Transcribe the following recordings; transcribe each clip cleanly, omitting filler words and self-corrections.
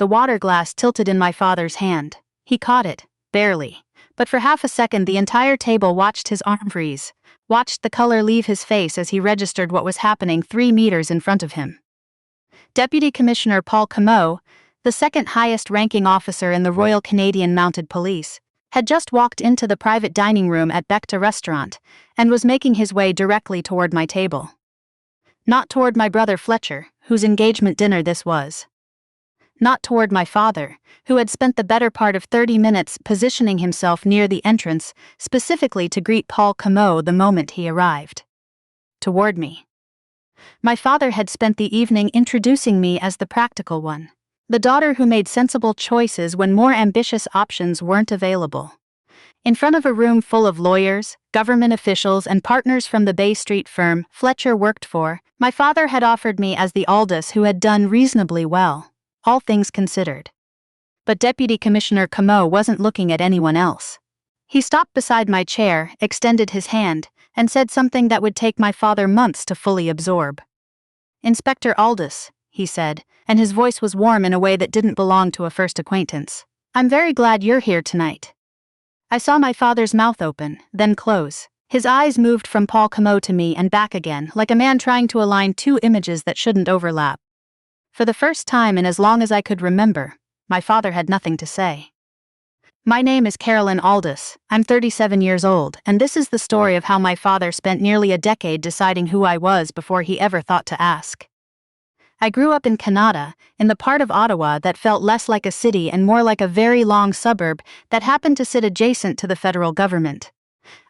the water glass tilted in my father's hand. He caught it, barely. But for half a second the entire table watched his arm freeze, watched the color leave his face as he registered what was happening 3 meters in front of him. Deputy Commissioner Paul Comeau, the second highest-ranking officer in the Royal Canadian Mounted Police, had just walked into the private dining room at Becta Restaurant and was making his way directly toward my table. Not toward my brother Fletcher, whose engagement dinner this was. Not toward my father, who had spent the better part of 30 minutes positioning himself near the entrance specifically to greet Paul Comeau the moment he arrived. Toward me. My father had spent the evening introducing me as the practical one, the daughter who made sensible choices when more ambitious options weren't available. In front of a room full of lawyers, government officials, and partners from the Bay Street firm Fletcher worked for, my father had offered me as the Aldous who had done reasonably well, all things considered. But Deputy Commissioner Comeau wasn't looking at anyone else. He stopped beside my chair, extended his hand, and said something that would take my father months to fully absorb. "Inspector Aldous," he said, and his voice was warm in a way that didn't belong to a first acquaintance. "I'm very glad you're here tonight." I saw my father's mouth open, then close. His eyes moved from Paul Comeau to me and back again, like a man trying to align two images that shouldn't overlap. For the first time in as long as I could remember, my father had nothing to say. "My name is Carolyn Aldous. I'm 37 years old, and this is the story of how my father spent nearly a decade deciding who I was before he ever thought to ask. I grew up in Kanata, in the part of Ottawa that felt less like a city and more like a very long suburb that happened to sit adjacent to the federal government.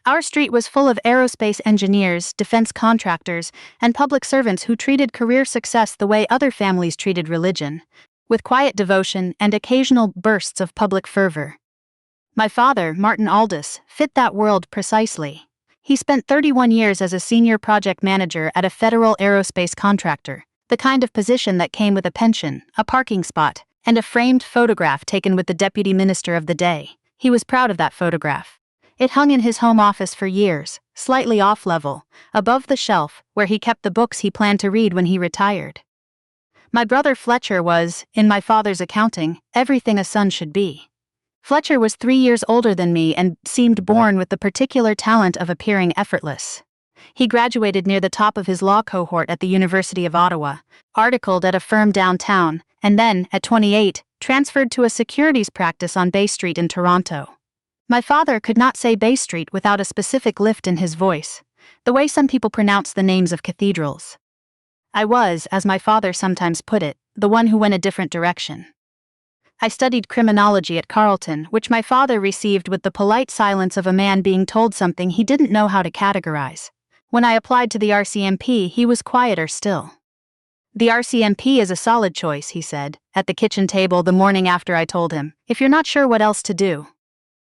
Our street was full of aerospace engineers, defense contractors, and public servants who treated career success the way other families treated religion, with quiet devotion and occasional bursts of public fervor. My father, Martin Aldous, fit that world precisely. He spent 31 years as a senior project manager at a federal aerospace contractor, the kind of position that came with a pension, a parking spot, and a framed photograph taken with the deputy minister of the day. He was proud of that photograph. It hung in his home office for years, slightly off-level, above the shelf where he kept the books he planned to read when he retired. My brother Fletcher was, in my father's accounting, everything a son should be. Fletcher was 3 years older than me and seemed born with the particular talent of appearing effortless. He graduated near the top of his law cohort at the University of Ottawa, articled at a firm downtown, and then, at 28, transferred to a securities practice on Bay Street in Toronto. My father could not say Bay Street without a specific lift in his voice, the way some people pronounce the names of cathedrals. I was, as my father sometimes put it, the one who went a different direction. I studied criminology at Carleton, which my father received with the polite silence of a man being told something he didn't know how to categorize. When I applied to the RCMP, he was quieter still. "The RCMP is a solid choice," he said, at the kitchen table the morning after I told him, "if you're not sure what else to do."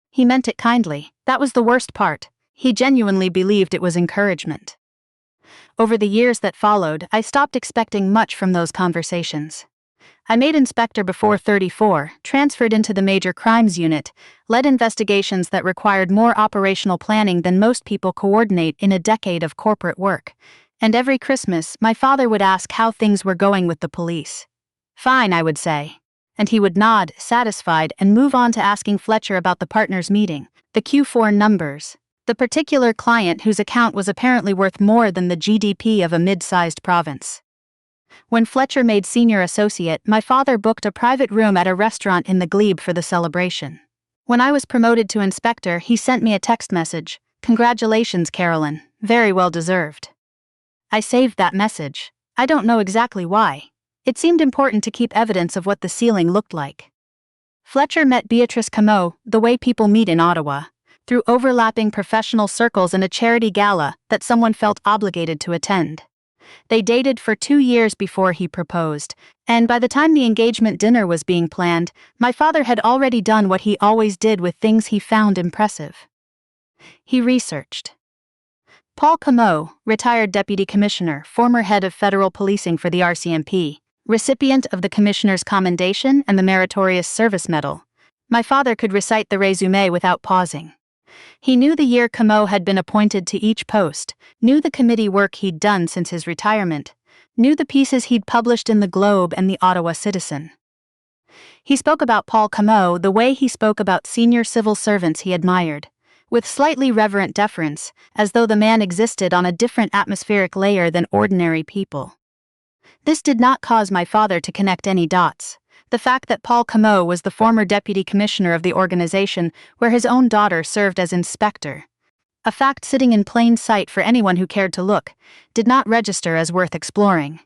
He meant it kindly. That was the worst part. He genuinely believed it was encouragement. Over the years that followed, I stopped expecting much from those conversations. I made inspector before 34, transferred into the Major Crimes Unit, led investigations that required more operational planning than most people coordinate in a decade of corporate work. And every Christmas, my father would ask how things were going with the police. "Fine," I would say. And he would nod, satisfied, and move on to asking Fletcher about the partners' meeting, the Q4 numbers, the particular client whose account was apparently worth more than the GDP of a mid-sized province. When Fletcher made senior associate, my father booked a private room at a restaurant in the Glebe for the celebration. When I was promoted to inspector, he sent me a text message, "Congratulations, Carolyn, very well deserved." I saved that message. I don't know exactly why. It seemed important to keep evidence of what the ceiling looked like. Fletcher met Beatrice Comeau the way people meet in Ottawa, through overlapping professional circles and a charity gala that someone felt obligated to attend. They dated for 2 years before he proposed, and by the time the engagement dinner was being planned, my father had already done what he always did with things he found impressive. He researched. Paul Comeau, retired deputy commissioner, former head of federal policing for the RCMP, recipient of the Commissioner's Commendation and the Meritorious Service Medal. My father could recite the résumé without pausing. He knew the year Comeau had been appointed to each post, knew the committee work he'd done since his retirement, knew the pieces he'd published in the Globe and the Ottawa Citizen. He spoke about Paul Comeau the way he spoke about senior civil servants he admired, with slightly reverent deference, as though the man existed on a different atmospheric layer than ordinary people. This did not cause my father to connect any dots. The fact that Paul Comeau was the former deputy commissioner of the organization where his own daughter served as inspector, a fact sitting in plain sight for anyone who cared to look, did not register as worth exploring.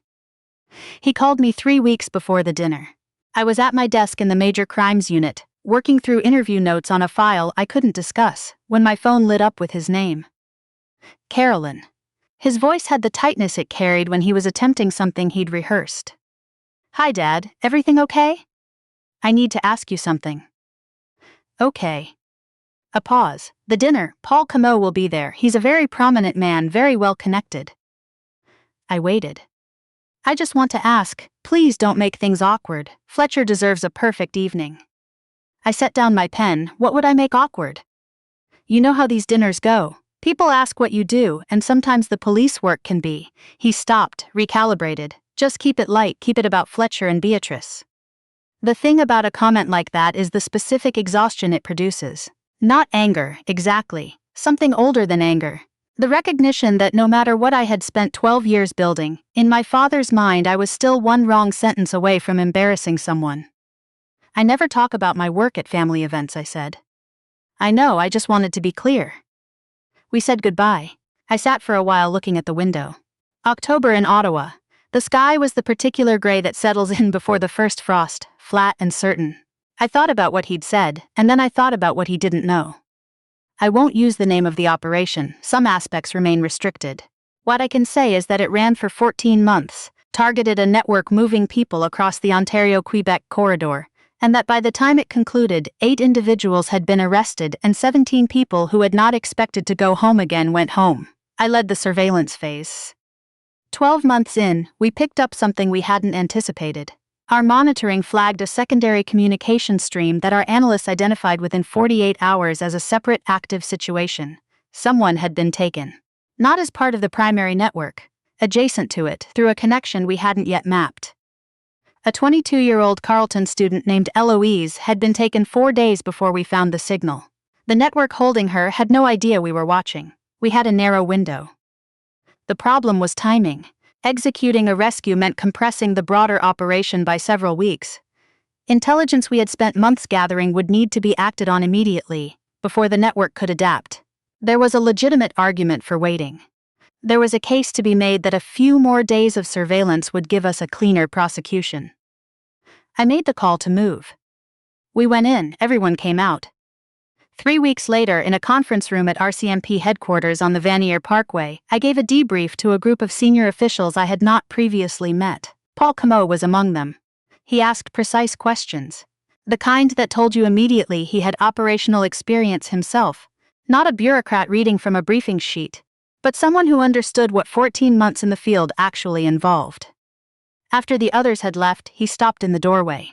He called me 3 weeks before the dinner. I was at my desk in the Major Crimes Unit, working through interview notes on a file I couldn't discuss, when my phone lit up with his name. Carolyn. His voice had the tightness it carried when he was attempting something he'd rehearsed. Hi, Dad, everything okay? I need to ask you something. Okay. A pause. The dinner, Paul Comeau will be there. He's a very prominent man, very well connected. I waited. I just want to ask, please don't make things awkward. Fletcher deserves a perfect evening. I set down my pen. What would I make awkward? You know how these dinners go. People ask what you do, and sometimes the police work can be. He stopped, recalibrated. Just keep it light, keep it about Fletcher and Beatrice. The thing about a comment like that is the specific exhaustion it produces. Not anger, exactly. Something older than anger. The recognition that no matter what I had spent 12 years building, in my father's mind I was still one wrong sentence away from embarrassing someone. I never talk about my work at family events, I said. I know, I just wanted to be clear. We said goodbye. I sat for a while looking at the window. October in Ottawa. The sky was the particular gray that settles in before the first frost, flat and certain. I thought about what he'd said, and then I thought about what he didn't know. I won't use the name of the operation, some aspects remain restricted. What I can say is that it ran for 14 months, targeted a network moving people across the Ontario-Quebec corridor, and that by the time it concluded, 8 individuals had been arrested and 17 people who had not expected to go home again went home. I led the surveillance phase. 12 months in, we picked up something we hadn't anticipated. Our monitoring flagged a secondary communication stream that our analysts identified within 48 hours as a separate active situation. Someone had been taken. Not as part of the primary network, adjacent to it, through a connection we hadn't yet mapped. A 22-year-old Carleton student named Eloise had been taken 4 days before we found the signal. The network holding her had no idea we were watching. We had a narrow window. The problem was timing. Executing a rescue meant compressing the broader operation by several weeks. Intelligence we had spent months gathering would need to be acted on immediately, before the network could adapt. There was a legitimate argument for waiting. There was a case to be made that a few more days of surveillance would give us a cleaner prosecution. I made the call to move. We went in, everyone came out. 3 weeks later, in a conference room at RCMP headquarters on the Vanier Parkway, I gave a debrief to a group of senior officials I had not previously met. Paul Comeau was among them. He asked precise questions. The kind that told you immediately he had operational experience himself. Not a bureaucrat reading from a briefing sheet, but someone who understood what 14 months in the field actually involved. After the others had left, he stopped in the doorway.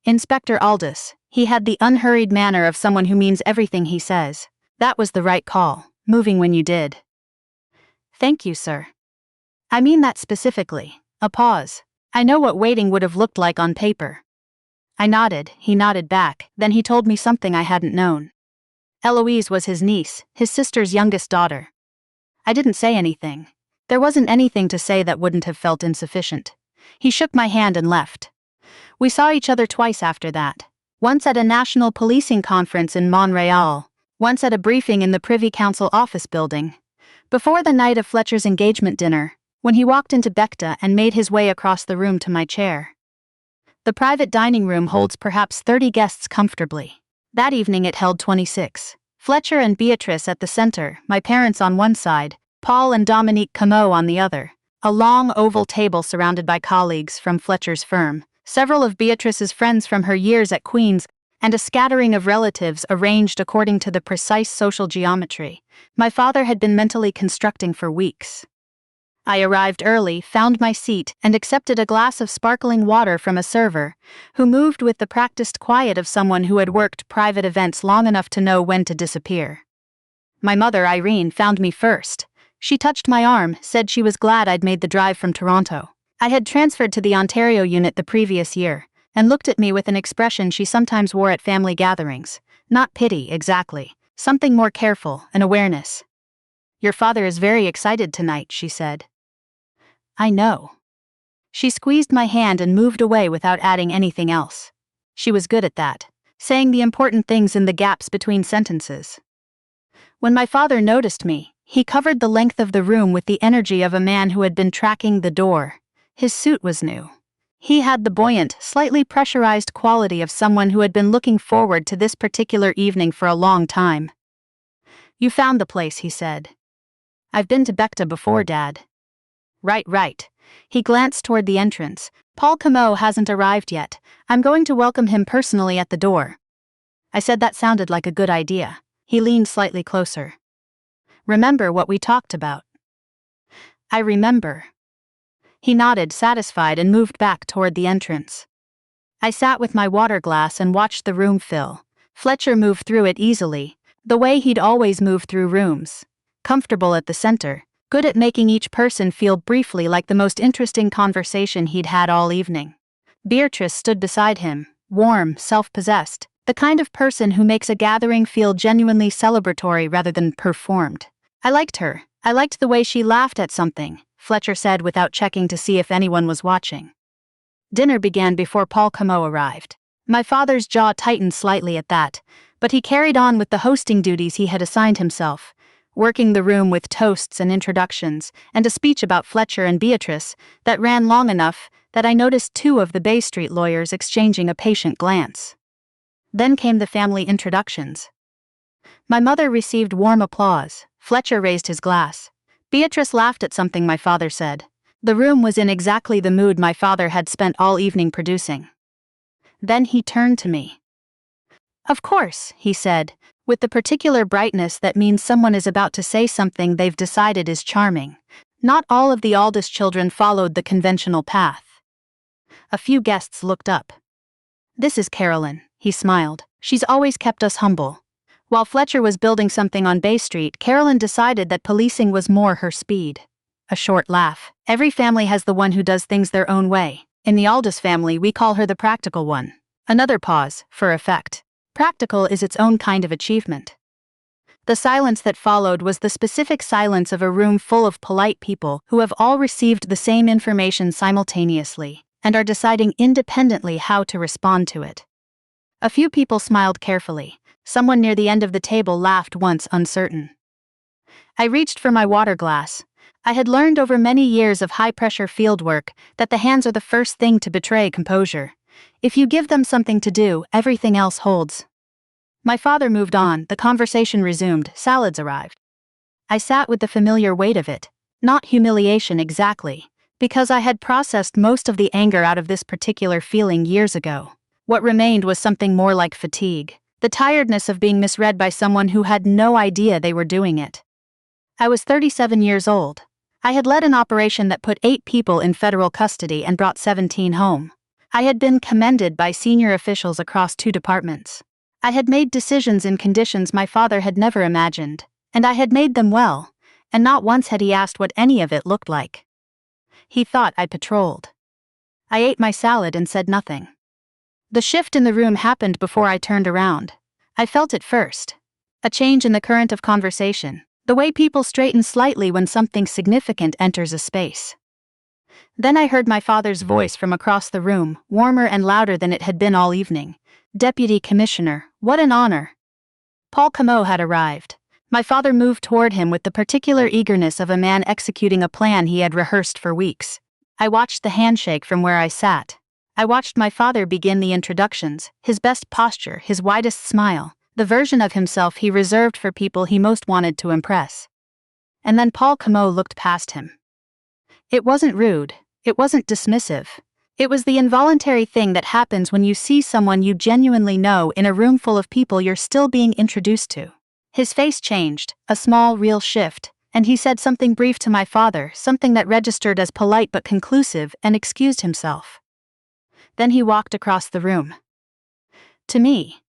Inspector Aldous. He had the unhurried manner of someone who means everything he says. That was the right call, moving when you did. Thank you, sir. I mean that specifically. A pause. I know what waiting would have looked like on paper. I nodded, he nodded back, then he told me something I hadn't known. Eloise was his niece, his sister's youngest daughter. I didn't say anything. There wasn't anything to say that wouldn't have felt insufficient. He shook my hand and left. We saw each other twice after that. Once at a national policing conference in Montreal, once at a briefing in the Privy Council office building. Before the night of Fletcher's engagement dinner, when he walked into Becta and made his way across the room to my chair. The private dining room holds perhaps 30 guests comfortably. That evening it held 26. Fletcher and Beatrice at the center, my parents on one side, Paul and Dominique Comeau on the other. A long oval table surrounded by colleagues from Fletcher's firm, several of Beatrice's friends from her years at Queen's, and a scattering of relatives arranged according to the precise social geometry my father had been mentally constructing for weeks. I arrived early, found my seat, and accepted a glass of sparkling water from a server, who moved with the practiced quiet of someone who had worked private events long enough to know when to disappear. My mother, Irene, found me first. She touched my arm, said she was glad I'd made the drive from Toronto. I had transferred to the Ontario unit the previous year, and looked at me with an expression she sometimes wore at family gatherings. Not pity, exactly. Something more careful, an awareness. "Your father is very excited tonight," she said. "I know." She squeezed my hand and moved away without adding anything else. She was good at that, saying the important things in the gaps between sentences. When my father noticed me, he covered the length of the room with the energy of a man who had been tracking the door. His suit was new. He had the buoyant, slightly pressurized quality of someone who had been looking forward to this particular evening for a long time. "You found the place," he said. "I've been to Becta before, Dad." Right. He glanced toward the entrance. "Paul Camo hasn't arrived yet. I'm going to welcome him personally at the door." I said that sounded like a good idea. He leaned slightly closer. "Remember what we talked about?" "I remember." He nodded, satisfied, and moved back toward the entrance. I sat with my water glass and watched the room fill. Fletcher moved through it easily, the way he'd always moved through rooms. Comfortable at the center, good at making each person feel briefly like the most interesting conversation he'd had all evening. Beatrice stood beside him, warm, self-possessed, the kind of person who makes a gathering feel genuinely celebratory rather than performed. I liked her. I liked the way she laughed at something, Fletcher said without checking to see if anyone was watching. Dinner began before Paul Camo arrived. My father's jaw tightened slightly at that, but he carried on with the hosting duties he had assigned himself, working the room with toasts and introductions, and a speech about Fletcher and Beatrice that ran long enough that I noticed two of the Bay Street lawyers exchanging a patient glance. Then came the family introductions. My mother received warm applause. Fletcher raised his glass. Beatrice laughed at something my father said. The room was in exactly the mood my father had spent all evening producing. Then he turned to me. "Of course," he said, with the particular brightness that means someone is about to say something they've decided is charming. Not all of the Aldous children followed the conventional path. A few guests looked up. "This is Carolyn," he smiled. "She's always kept us humble." While Fletcher was building something on Bay Street, Carolyn decided that policing was more her speed. A short laugh. "Every family has the one who does things their own way. In the Aldous family, we call her the practical one." Another pause, for effect. Practical is its own kind of achievement. The silence that followed was the specific silence of a room full of polite people who have all received the same information simultaneously and are deciding independently how to respond to it. A few people smiled carefully. Someone near the end of the table laughed once, uncertain. I reached for my water glass. I had learned over many years of high-pressure field work that the hands are the first thing to betray composure. If you give them something to do, everything else holds. My father moved on, the conversation resumed, salads arrived. I sat with the familiar weight of it, not humiliation exactly, because I had processed most of the anger out of this particular feeling years ago. What remained was something more like fatigue, the tiredness of being misread by someone who had no idea they were doing it. I was 37 years old. I had led an operation that put 8 people in federal custody and brought 17 home. I had been commended by senior officials across 2 departments. I had made decisions in conditions my father had never imagined, and I had made them well, and not once had he asked what any of it looked like. He thought I patrolled. I ate my salad and said nothing. The shift in the room happened before I turned around. I felt it first. A change in the current of conversation, the way people straighten slightly when something significant enters a space. Then I heard my father's voice from across the room, warmer and louder than it had been all evening. "Deputy Commissioner, what an honor." Paul Camo had arrived. My father moved toward him with the particular eagerness of a man executing a plan he had rehearsed for weeks. I watched the handshake from where I sat. I watched my father begin the introductions, his best posture, his widest smile, the version of himself he reserved for people he most wanted to impress. And then Paul Camo looked past him. It wasn't rude. It wasn't dismissive. It was the involuntary thing that happens when you see someone you genuinely know in a room full of people you're still being introduced to. His face changed, a small, real shift, and he said something brief to my father, something that registered as polite but conclusive, and excused himself. Then he walked across the room. To me.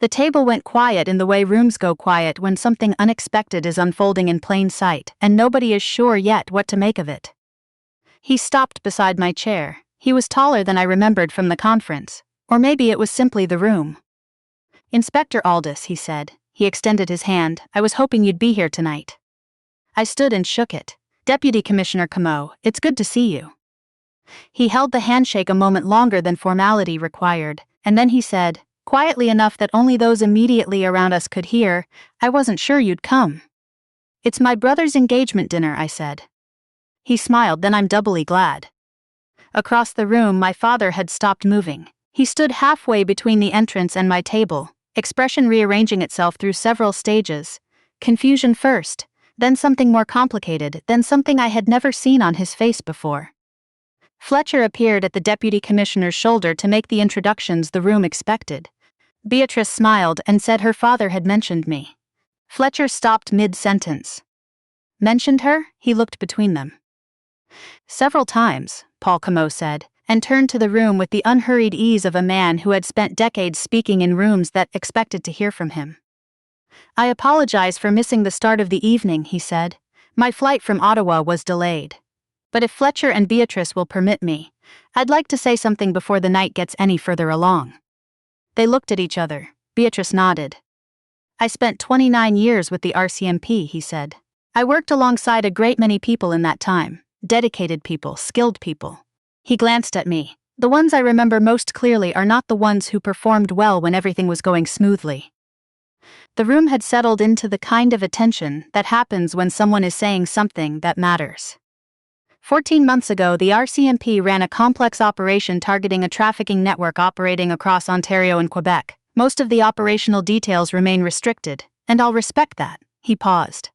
The table went quiet in the way rooms go quiet when something unexpected is unfolding in plain sight, and nobody is sure yet what to make of it. He stopped beside my chair, He was taller than I remembered from the conference, or maybe it was simply the room. "Inspector Aldous," he said. He extended his hand. "I was hoping you'd be here tonight." I stood and shook it. "Deputy Commissioner Camo, it's good to see you." He held the handshake a moment longer than formality required, and then he said, quietly enough that only those immediately around us could hear, "I wasn't sure you'd come." "It's my brother's engagement dinner," I said. He smiled. "Then I'm doubly glad." Across the room, my father had stopped moving. He stood halfway between the entrance and my table, expression rearranging itself through several stages. Confusion first, then something more complicated, then something I had never seen on his face before. Fletcher appeared at the deputy commissioner's shoulder to make the introductions the room expected. Beatrice smiled and said her father had mentioned me. Fletcher stopped mid-sentence. "Mentioned her?" He looked between them. "Several times," Paul Camo said, and turned to the room with the unhurried ease of a man who had spent decades speaking in rooms that expected to hear from him. "I apologize for missing the start of the evening," he said. "My flight from Ottawa was delayed. But if Fletcher and Beatrice will permit me, I'd like to say something before the night gets any further along." They looked at each other. Beatrice nodded. "I spent 29 years with the RCMP," he said. "I worked alongside a great many people in that time. Dedicated people, skilled people." He glanced at me. "The ones I remember most clearly are not the ones who performed well when everything was going smoothly." The room had settled into the kind of attention that happens when someone is saying something that matters. 14 months ago, the RCMP ran a complex operation targeting a trafficking network operating across Ontario and Quebec. Most of the operational details remain restricted, and I'll respect that. He paused.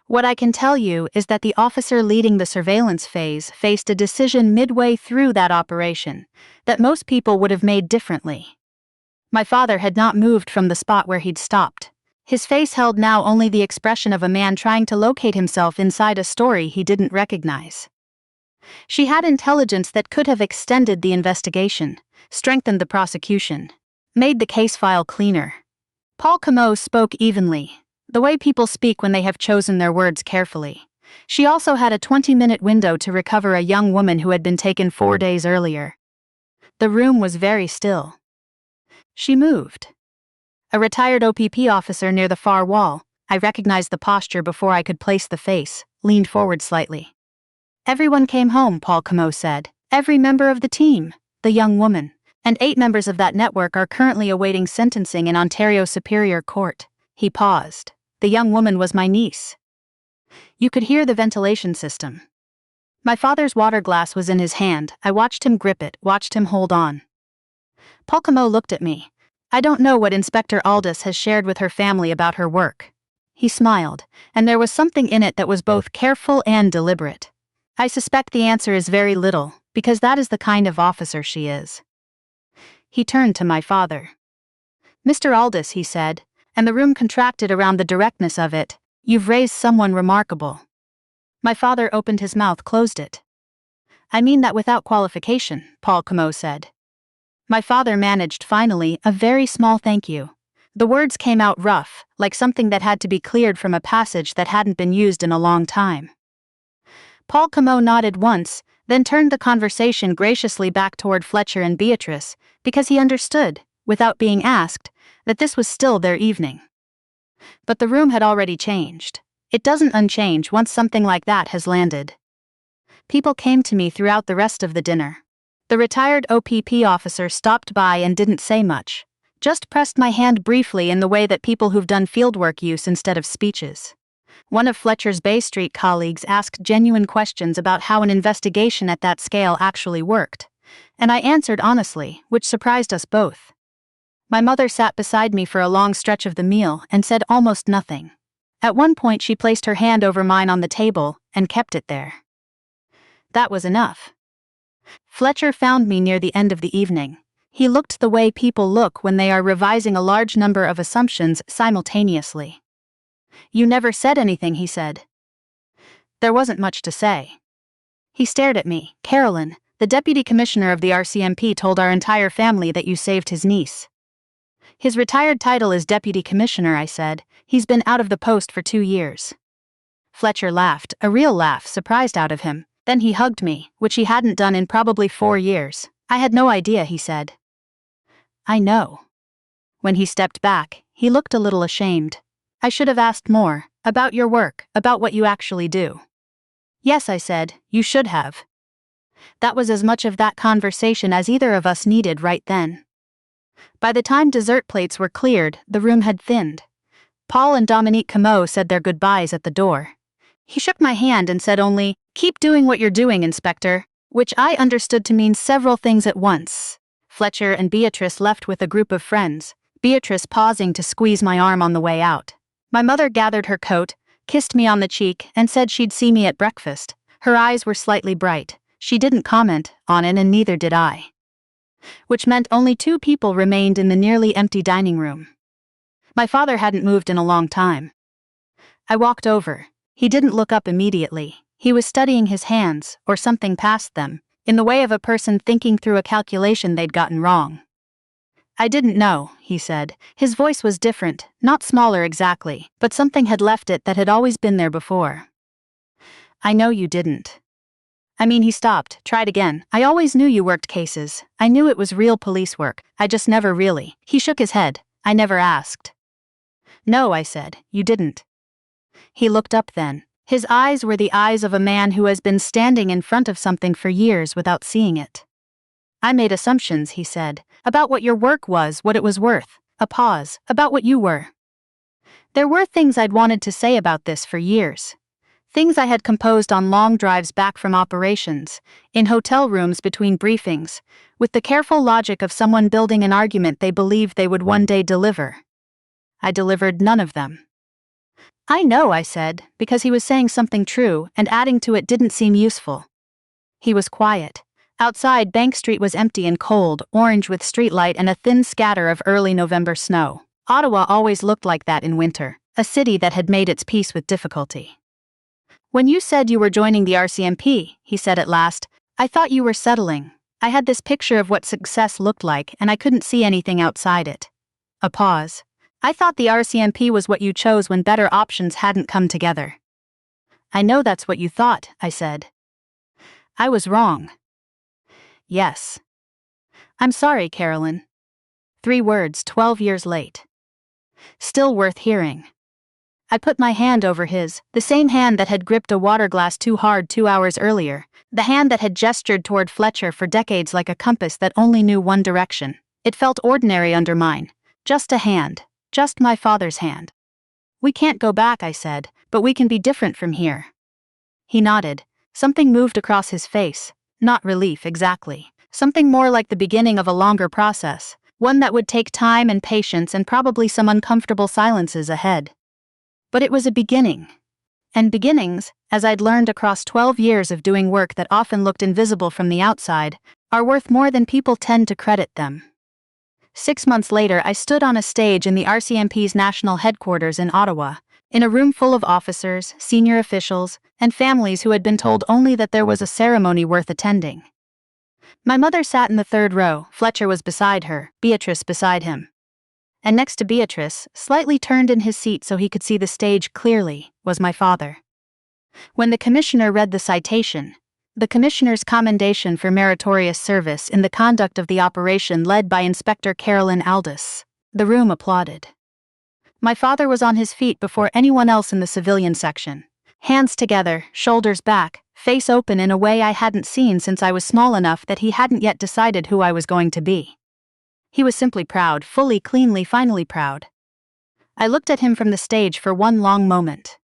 "What I can tell you is that the officer leading the surveillance phase faced a decision midway through that operation that most people would have made differently." My father had not moved from the spot where he'd stopped. His face held now only the expression of a man trying to locate himself inside a story he didn't recognize. "She had intelligence that could have extended the investigation, strengthened the prosecution, made the case file cleaner." Paul Camo spoke evenly, the way people speak when they have chosen their words carefully. "She also had a 20-minute window to recover a young woman who had been taken 4 days earlier." The room was very still. "She moved." A retired OPP officer near the far wall, I recognized the posture before I could place the face, leaned forward slightly. "Everyone came home," Paul Camo said. "Every member of the team, the young woman, and 8 members of that network are currently awaiting sentencing in Ontario Superior Court." He paused. "The young woman was my niece." You could hear the ventilation system. My father's water glass was in his hand. I watched him grip it, watched him hold on. Paul Camo looked at me. "I don't know what Inspector Aldous has shared with her family about her work." He smiled, and there was something in it that was both careful and deliberate. "I suspect the answer is very little, because that is the kind of officer she is." He turned to my father. "Mr. Aldous," he said, and the room contracted around the directness of it, "you've raised someone remarkable." My father opened his mouth, closed it. "I mean that without qualification," Paul Camo said. My father managed, finally, a very small thank you. The words came out rough, like something that had to be cleared from a passage that hadn't been used in a long time. Paul Camo nodded once, then turned the conversation graciously back toward Fletcher and Beatrice, because he understood, without being asked, that this was still their evening. But the room had already changed. It doesn't unchange once something like that has landed. People came to me throughout the rest of the dinner. The retired OPP officer stopped by and didn't say much, just pressed my hand briefly in the way that people who've done fieldwork use instead of speeches. One of Fletcher's Bay Street colleagues asked genuine questions about how an investigation at that scale actually worked, and I answered honestly, which surprised us both. My mother sat beside me for a long stretch of the meal and said almost nothing. At one point she placed her hand over mine on the table and kept it there. That was enough. Fletcher found me near the end of the evening. He looked the way people look when they are revising a large number of assumptions simultaneously. "You never said anything," he said. There wasn't much to say. He stared at me. "Carolyn, the deputy commissioner of the RCMP told our entire family that you saved his niece." "His retired title is deputy commissioner," I said. "He's been out of the post for 2 years." Fletcher laughed, a real laugh, surprised out of him. Then he hugged me, which he hadn't done in probably 4 years. I had no idea, he said. I know. When he stepped back, he looked a little ashamed. I should have asked more, about your work, about what you actually do. Yes, I said, you should have. That was as much of that conversation as either of us needed right then. By the time dessert plates were cleared, the room had thinned. Paul and Dominique Comeau said their goodbyes at the door. He shook my hand and said only, "Keep doing what you're doing, Inspector," which I understood to mean several things at once. Fletcher and Beatrice left with a group of friends, Beatrice pausing to squeeze my arm on the way out. My mother gathered her coat, kissed me on the cheek, and said she'd see me at breakfast. Her eyes were slightly bright. She didn't comment on it, and neither did I. Which meant only 2 people remained in the nearly empty dining room. My father hadn't moved in a long time. I walked over. He didn't look up immediately. He was studying his hands, or something past them, in the way of a person thinking through a calculation they'd gotten wrong. I didn't know, he said. His voice was different, not smaller exactly, but something had left it that had always been there before. I know you didn't. I mean, he stopped, tried again. I always knew you worked cases. I knew it was real police work. I just never really. He shook his head. I never asked. No, I said, you didn't. He looked up then. His eyes were the eyes of a man who has been standing in front of something for years without seeing it. I made assumptions, he said, about what your work was, what it was worth. A pause, about what you were. There were things I'd wanted to say about this for years. Things I had composed on long drives back from operations, in hotel rooms between briefings, with the careful logic of someone building an argument they believed they would one day deliver. I delivered none of them. I know, I said, because he was saying something true, and adding to it didn't seem useful. He was quiet. Outside, Bank Street was empty and cold, orange with streetlight and a thin scatter of early November snow. Ottawa always looked like that in winter, a city that had made its peace with difficulty. When you said you were joining the RCMP, he said at last, I thought you were settling. I had this picture of what success looked like, and I couldn't see anything outside it. A pause. I thought the RCMP was what you chose when better options hadn't come together. I know that's what you thought, I said. I was wrong. Yes. I'm sorry, Carolyn. 3 words, 12 years late. Still worth hearing. I put my hand over his, the same hand that had gripped a water glass too hard 2 hours earlier, the hand that had gestured toward Fletcher for decades like a compass that only knew one direction. It felt ordinary under mine. Just a hand. Just my father's hand. We can't go back, I said, but we can be different from here. He nodded. Something moved across his face. Not relief, exactly. Something more like the beginning of a longer process, one that would take time and patience and probably some uncomfortable silences ahead. But it was a beginning. And beginnings, as I'd learned across 12 years of doing work that often looked invisible from the outside, are worth more than people tend to credit them. 6 months later, I stood on a stage in the RCMP's national headquarters in Ottawa, in a room full of officers, senior officials, and families who had been told only that there was a ceremony worth attending. My mother sat in the 3rd row, Fletcher was beside her, Beatrice beside him. And next to Beatrice, slightly turned in his seat so he could see the stage clearly, was my father. When the commissioner read the citation, the commissioner's commendation for meritorious service in the conduct of the operation led by Inspector Carolyn Aldous, the room applauded. My father was on his feet before anyone else in the civilian section, hands together, shoulders back, face open in a way I hadn't seen since I was small enough that he hadn't yet decided who I was going to be. He was simply proud, fully, cleanly, finally proud. I looked at him from the stage for one long moment.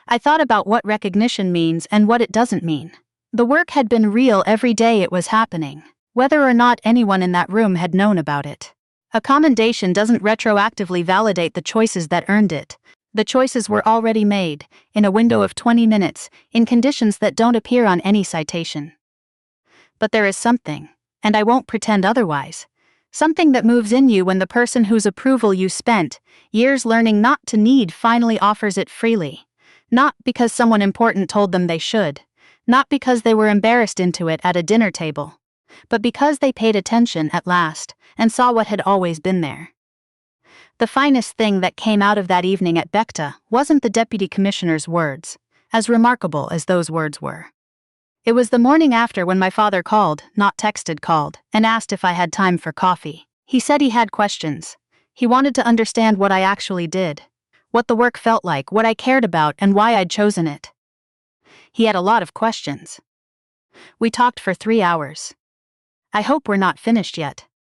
I thought about what recognition means and what it doesn't mean. The work had been real every day it was happening, whether or not anyone in that room had known about it. A commendation doesn't retroactively validate the choices that earned it. The choices were already made, in a window of 20 minutes, in conditions that don't appear on any citation. But there is something, and I won't pretend otherwise, something that moves in you when the person whose approval you spent years learning not to need finally offers it freely. Not because someone important told them they should. Not because they were embarrassed into it at a dinner table, but because they paid attention at last and saw what had always been there. The finest thing that came out of that evening at Becta wasn't the deputy commissioner's words, as remarkable as those words were. It was the morning after when my father called, not texted, called, and asked if I had time for coffee. He said he had questions. He wanted to understand what I actually did, what the work felt like, what I cared about, and why I'd chosen it. He had a lot of questions. We talked for 3 hours. I hope we're not finished yet.